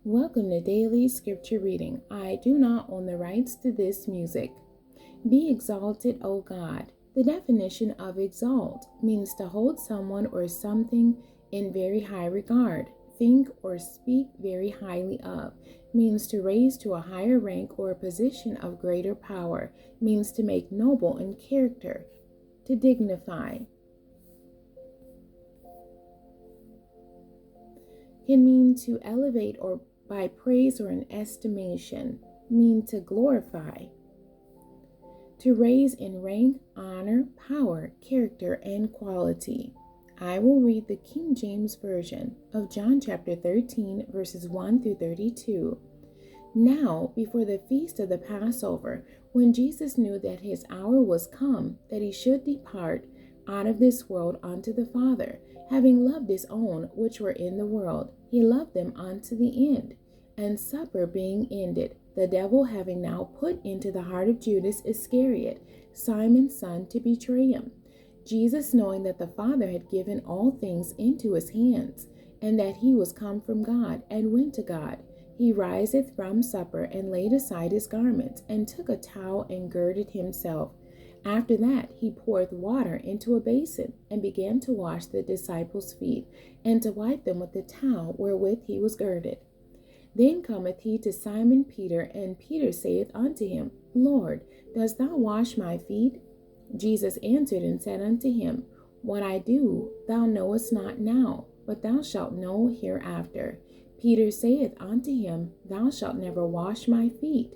Welcome to Daily Scripture Reading. I do not own the rights to this music. Be exalted, O God. The definition of exalt means to hold someone or something in very high regard, think or speak very highly of, means to raise to a higher rank or a position of greater power, means to make noble in character, to dignify. Can mean to elevate or by praise or an estimation, mean to glorify. To raise in rank, honor, power, character, and quality. I will read the King James Version of John chapter 13, verses 1 through 32. Now, before the feast of the Passover, when Jesus knew that his hour was come, that he should depart out of this world unto the Father, having loved his own which were in the world, he loved them unto the end. And supper being ended, the devil having now put into the heart of Judas Iscariot, Simon's son, to betray him. Jesus, knowing that the Father had given all things into his hands, and that he was come from God, and went to God, he riseth from supper, and laid aside his garments, and took a towel, and girded himself. After that, he poureth water into a basin, and began to wash the disciples' feet, and to wipe them with the towel wherewith he was girded. Then cometh he to Simon Peter, and Peter saith unto him, Lord, dost thou wash my feet? Jesus answered and said unto him, What I do thou knowest not now, but thou shalt know hereafter. Peter saith unto him, Thou shalt never wash my feet.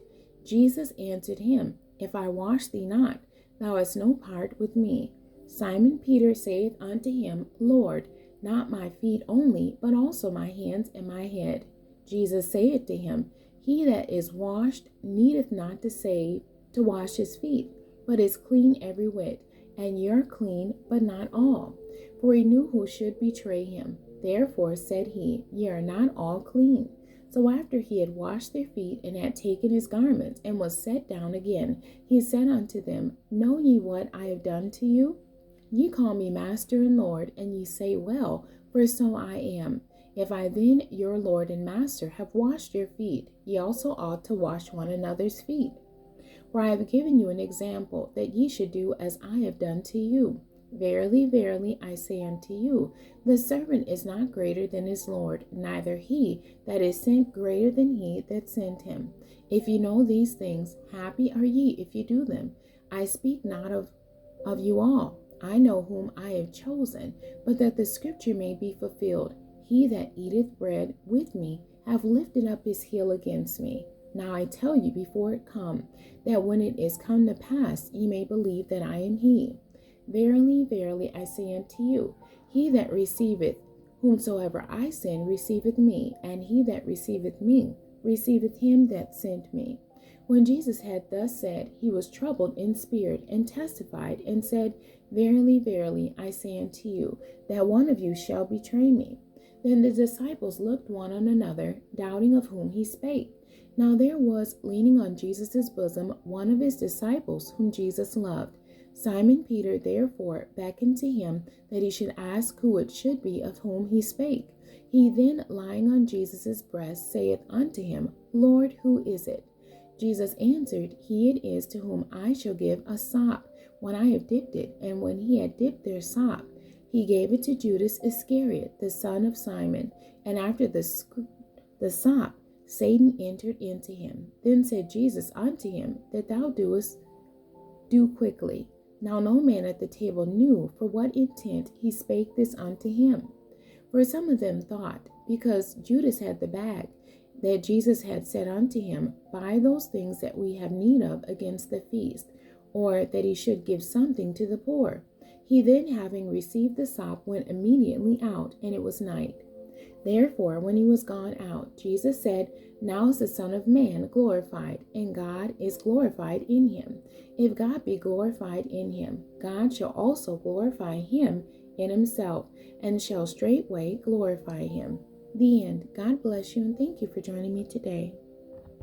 Jesus answered him, If I wash thee not, thou hast no part with me. Simon Peter saith unto him, Lord, not my feet only, but also my hands and my head. Jesus saith to him, He that is washed needeth not to wash his feet, but is clean every whit, and ye are clean, but not all. For he knew who should betray him. Therefore said he, Ye are not all clean. So after he had washed their feet, and had taken his garments, and was set down again, he said unto them, Know ye what I have done to you? Ye call me Master and Lord, and ye say, Well, for so I am. If I then, your Lord and Master, have washed your feet, ye also ought to wash one another's feet. For I have given you an example, that ye should do as I have done to you. Verily, verily, I say unto you, the servant is not greater than his Lord, neither he that is sent greater than he that sent him. If ye know these things, happy are ye if ye do them. I speak not of you all. I know whom I have chosen, but that the scripture may be fulfilled. He that eateth bread with me hath lifted up his heel against me. Now I tell you before it come, that when it is come to pass, ye may believe that I am he. Verily, verily, I say unto you, he that receiveth whomsoever I send receiveth me, and he that receiveth me receiveth him that sent me. When Jesus had thus said, he was troubled in spirit, and testified, and said, Verily, verily, I say unto you, that one of you shall betray me. Then the disciples looked one on another, doubting of whom he spake. Now there was leaning on Jesus' bosom one of his disciples whom Jesus loved. Simon Peter therefore beckoned to him that he should ask who it should be of whom he spake. He then, lying on Jesus' breast, saith unto him, Lord, who is it? Jesus answered, He it is to whom I shall give a sop, when I have dipped it. And when he had dipped their sop, he gave it to Judas Iscariot, the son of Simon. And after the sop, Satan entered into him. Then said Jesus unto him, That thou doest, do quickly. Now no man at the table knew for what intent he spake this unto him. For some of them thought, because Judas had the bag, that Jesus had said unto him, Buy those things that we have need of against the feast, or that he should give something to the poor. He then, having received the sop, went immediately out, and it was night. Therefore, when he was gone out, Jesus said, Now is the Son of Man glorified, and God is glorified in him. If God be glorified in him, God shall also glorify him in himself, and shall straightway glorify him. The end. God bless you, and thank you for joining me today.